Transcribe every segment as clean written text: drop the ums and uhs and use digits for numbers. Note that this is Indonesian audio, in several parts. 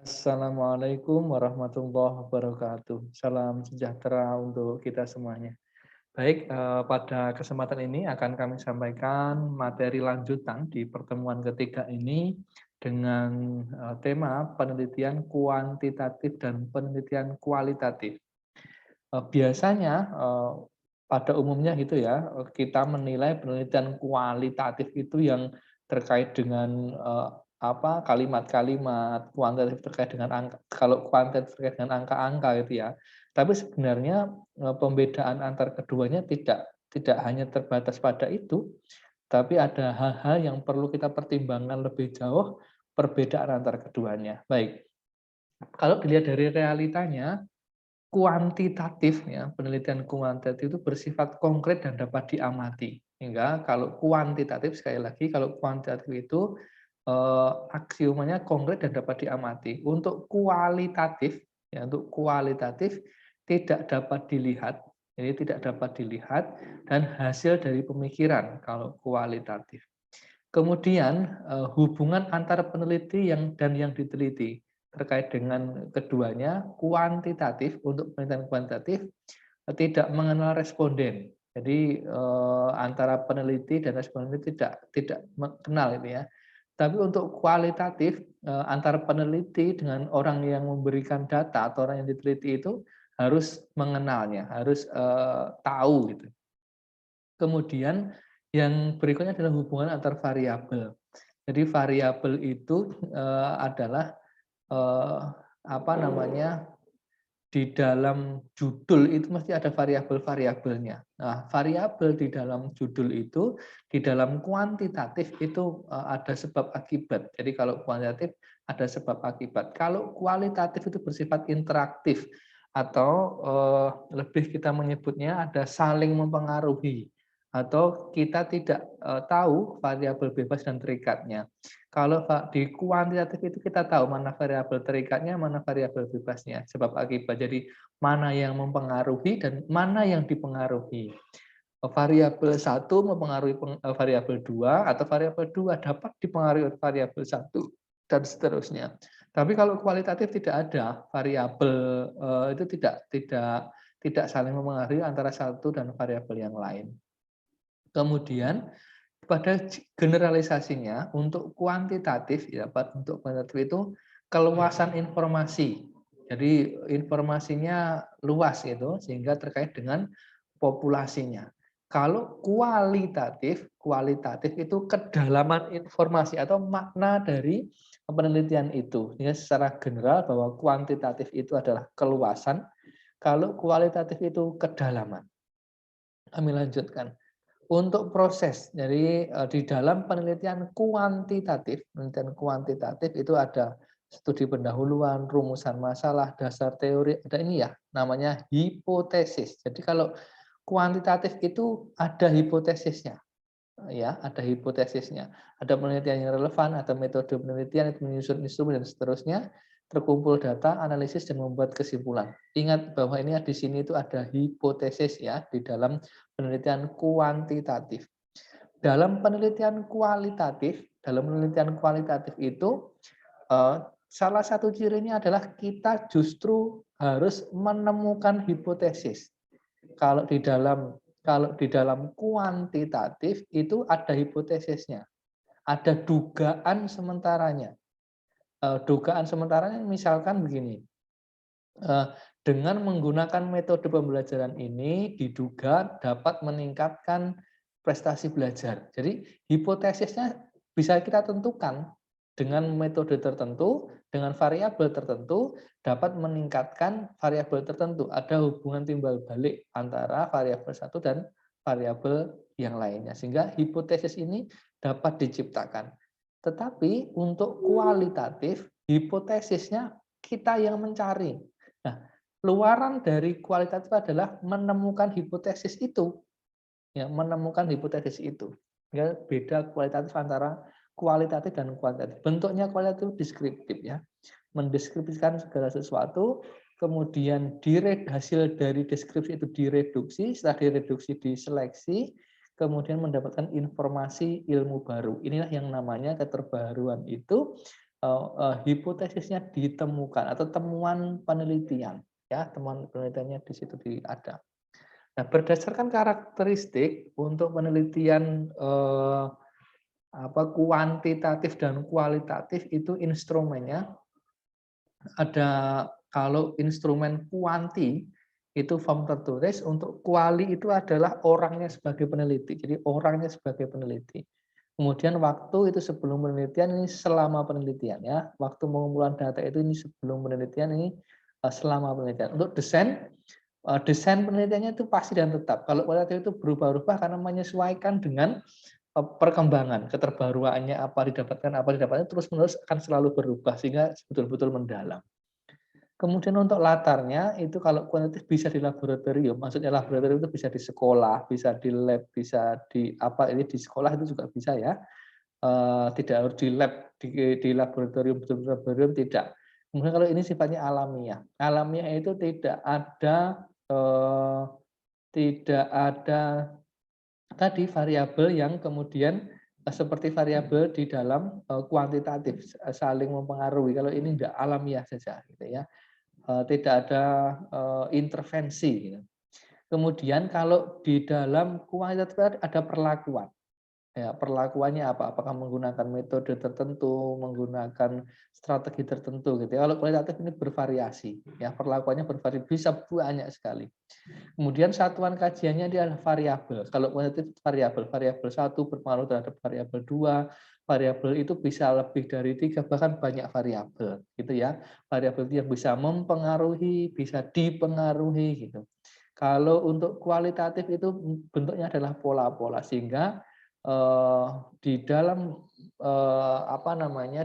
Assalamualaikum warahmatullahi wabarakatuh. Salam sejahtera untuk kita semuanya. Baik, pada kesempatan ini akan kami sampaikan materi lanjutan di pertemuan ketiga ini dengan tema penelitian kuantitatif dan penelitian kualitatif. Biasanya pada umumnya gitu ya, kita menilai penelitian kualitatif itu yang terkait dengan kalimat-kalimat, kuantitatif terkait dengan angka, kalau kuantitatif terkait dengan angka-angka gitu ya. Tapi sebenarnya pembedaan antar keduanya tidak hanya terbatas pada itu, tapi ada hal-hal yang perlu kita pertimbangkan lebih jauh perbedaan antar keduanya. Baik, kalau dilihat dari realitanya, kuantitatif ya, penelitian kuantitatif itu bersifat konkret dan dapat diamati. Hingga kalau kuantitatif, sekali lagi, kalau kuantitatif itu aksiomanya konkret dan dapat diamati. Untuk kualitatif tidak dapat dilihat, jadi tidak dapat dilihat dan hasil dari pemikiran kalau kualitatif. Kemudian hubungan antara peneliti dan yang diteliti terkait dengan keduanya, kuantitatif untuk penelitian kuantitatif tidak mengenal responden. Jadi antara peneliti dan responden tidak kenal itu ya. Tapi untuk kualitatif antara peneliti dengan orang yang memberikan data atau orang yang diteliti itu harus mengenalnya, harus tahu gitu. Kemudian yang berikutnya adalah hubungan antar variabel. Jadi variabel itu adalah eh, apa namanya, di dalam judul itu mesti ada variabel-variabelnya. Nah, variabel di dalam judul itu di dalam kuantitatif itu ada sebab akibat. Jadi kalau kuantitatif ada sebab akibat. Kalau kualitatif itu bersifat interaktif atau lebih kita menyebutnya ada saling mempengaruhi atau kita tidak tahu variabel bebas dan terikatnya. Kalau di kuantitatif itu kita tahu mana variabel terikatnya, mana variabel bebasnya, sebab akibat. Jadi mana yang mempengaruhi dan mana yang dipengaruhi. Variabel satu mempengaruhi variabel dua, atau variabel dua dapat dipengaruhi oleh variabel satu, dan seterusnya. Tapi kalau kualitatif tidak ada variabel itu tidak saling mempengaruhi antara satu dan variabel yang lain. Kemudian pada generalisasinya untuk kuantitatif ya, untuk kuantitatif itu keluasan informasi. Jadi informasinya luas itu sehingga terkait dengan populasinya. Kalau kualitatif itu kedalaman informasi atau makna dari penelitian itu. Ya, secara general bahwa kuantitatif itu adalah keluasan, kalau kualitatif itu kedalaman. Kami lanjutkan. Untuk proses, jadi di dalam penelitian kuantitatif itu ada studi pendahuluan, rumusan masalah, dasar teori, ada ini ya, namanya hipotesis. Jadi kalau kuantitatif itu ada hipotesisnya, ya, ada hipotesisnya. Ada penelitian yang relevan, ada metode penelitian, itu menyusun instrumen dan seterusnya, terkumpul data, analisis dan membuat kesimpulan. Ingat bahwa ini di sini itu ada hipotesis ya di dalam penelitian kuantitatif. Dalam penelitian kualitatif itu salah satu cirinya adalah kita justru harus menemukan hipotesis. Kalau di dalam kuantitatif itu ada hipotesisnya, ada dugaan sementaranya. Dugaan sementaranya misalkan begini, dengan menggunakan metode pembelajaran ini diduga dapat meningkatkan prestasi belajar. Jadi hipotesisnya bisa kita tentukan dengan metode tertentu, dengan variabel tertentu dapat meningkatkan variabel tertentu. Ada hubungan timbal balik antara variabel satu dan variabel yang lainnya. Sehingga hipotesis ini dapat diciptakan. Tetapi untuk kualitatif, hipotesisnya kita yang mencari. Nah, luaran dari kualitatif adalah menemukan hipotesis itu. Ya, menemukan hipotesis itu. Ya, beda kualitatif antara kualitatif dan kuantitatif. Bentuknya kualitatif deskriptif ya. Mendeskripsikan segala sesuatu, kemudian hasil dari deskripsi itu direduksi, setelah direduksi diseleksi, kemudian mendapatkan informasi ilmu baru. Inilah yang namanya keterbaruan itu hipotesisnya ditemukan atau temuan penelitian, ya, temuan penelitiannya di situ ada. Nah, berdasarkan karakteristik untuk penelitian kuantitatif dan kualitatif itu instrumennya ada. Kalau instrumen kuanti itu form tertulis, untuk kuali itu adalah orangnya sebagai peneliti. Jadi orangnya sebagai peneliti. Kemudian waktu itu sebelum penelitian, ini selama penelitian, ya. Waktu pengumpulan data itu ini sebelum penelitian, ini selama penelitian. Untuk desain penelitiannya itu pasti dan tetap. Kalau kualitatif itu berubah-ubah karena menyesuaikan dengan perkembangan, keterbaruannya apa didapatkan terus-menerus akan selalu berubah sehingga betul-betul mendalam. Kemudian untuk latarnya itu kalau kuantitatif bisa di laboratorium, maksudnya laboratorium itu bisa di sekolah, bisa di lab, bisa ini di sekolah itu juga bisa, ya. Tidak harus di lab, di laboratorium, betul-betul laboratorium tidak. Kemudian kalau ini sifatnya alamiah. Alamiah itu tidak ada tadi variabel yang kemudian seperti variabel di dalam kuantitatif saling mempengaruhi. Kalau ini tidak alamiah saja, gitu ya. Tidak ada intervensi, gitu. Kemudian kalau di dalam kuantitatif ada perlakuan. Ya, perlakuannya apa? Apakah menggunakan metode tertentu, menggunakan strategi tertentu, gitu ya. Kalau kualitatif ini bervariasi, ya, perlakuannya bervariasi, bisa banyak sekali. Kemudian satuan kajiannya dia adalah variabel. Kalau kuantitatif variabel 1 berpengaruh terhadap variabel 2, variabel itu bisa lebih dari 3, bahkan banyak variabel, gitu ya. Variabel yang bisa mempengaruhi, bisa dipengaruhi, gitu. Kalau untuk kualitatif itu bentuknya adalah pola-pola, sehingga di dalam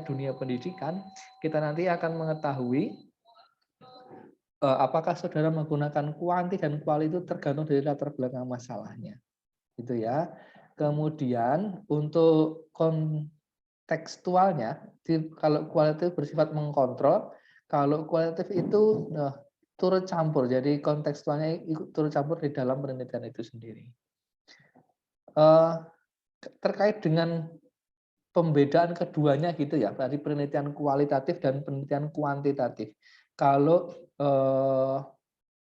dunia pendidikan kita nanti akan mengetahui apakah saudara menggunakan kuanti dan kuali itu tergantung dari latar belakang masalahnya, gitu ya. Kemudian untuk kontekstualnya, kalau kualitatif bersifat mengkontrol, kalau kualitatif itu turut campur, jadi kontekstualnya ikut turut campur di dalam penelitian itu sendiri. Terkait dengan pembedaan keduanya, gitu ya, tadi penelitian kualitatif dan penelitian kuantitatif. Kalau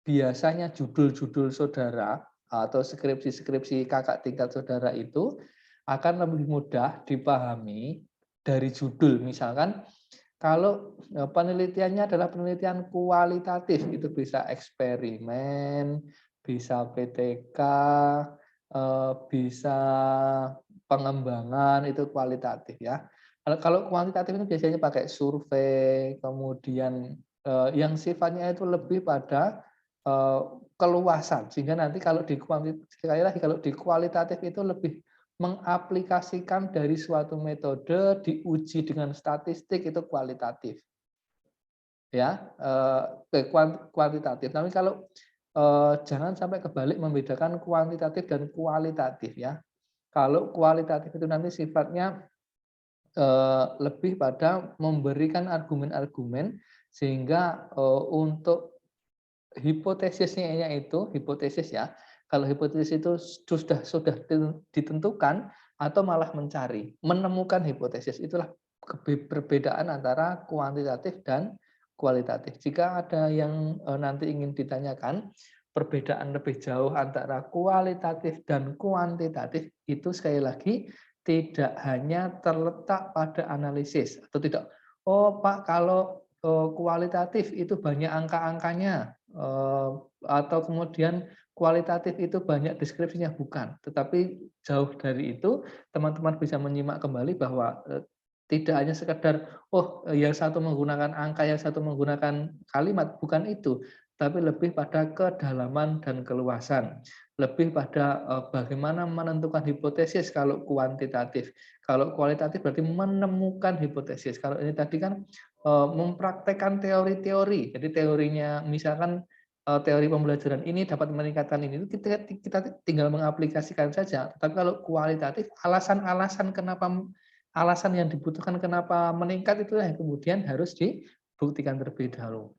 biasanya judul-judul saudara atau skripsi-skripsi kakak tingkat saudara itu akan lebih mudah dipahami dari judul. Misalkan kalau penelitiannya adalah penelitian kualitatif, itu bisa eksperimen, bisa PTK, bisa pengembangan, itu kualitatif, ya. Kalau kuantitatif itu biasanya pakai survei, kemudian yang sifatnya itu lebih pada keluasan, sehingga nanti kalau di kualitatif itu lebih mengaplikasikan dari suatu metode diuji dengan statistik, itu kualitatif, ya, kuantitatif. Tapi kalau jangan sampai kebalik membedakan kuantitatif dan kualitatif, ya. Kalau kualitatif itu nanti sifatnya lebih pada memberikan argumen-argumen sehingga untuk hipotesisnya itu, hipotesis, ya. Kalau hipotesis itu sudah ditentukan atau malah menemukan hipotesis, itulah perbedaan antara kuantitatif dan kualitatif. Jika ada yang nanti ingin ditanyakan perbedaan lebih jauh antara kualitatif dan kuantitatif, itu sekali lagi tidak hanya terletak pada analisis atau tidak. Oh Pak, kalau kualitatif itu banyak angka-angkanya, atau kemudian kualitatif itu banyak deskripsinya, bukan. Tetapi jauh dari itu, teman-teman bisa menyimak kembali bahwa tidak hanya sekedar yang satu menggunakan angka, yang satu menggunakan kalimat, bukan itu, tapi lebih pada kedalaman dan keluasan, lebih pada bagaimana menentukan hipotesis kalau kuantitatif. Kalau kualitatif berarti menemukan hipotesis. Kalau ini tadi kan mempraktekkan teori-teori. Jadi teorinya misalkan teori pembelajaran ini dapat meningkatkan ini, kita tinggal mengaplikasikan saja. Tapi kalau kualitatif, alasan yang dibutuhkan kenapa meningkat itu yang kemudian harus dibuktikan terlebih dahulu.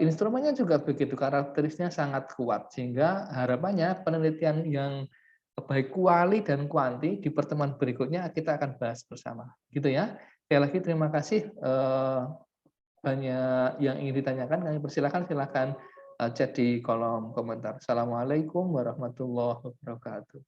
Instrumennya juga begitu, karakteristiknya sangat kuat, sehingga harapannya penelitian yang baik kuali dan kuanti di pertemuan berikutnya kita akan bahas bersama, gitu ya. Sekali lagi terima kasih, banyak yang ingin ditanyakan, kami persilakan silakan, chat di kolom komentar. Assalamualaikum warahmatullahi wabarakatuh.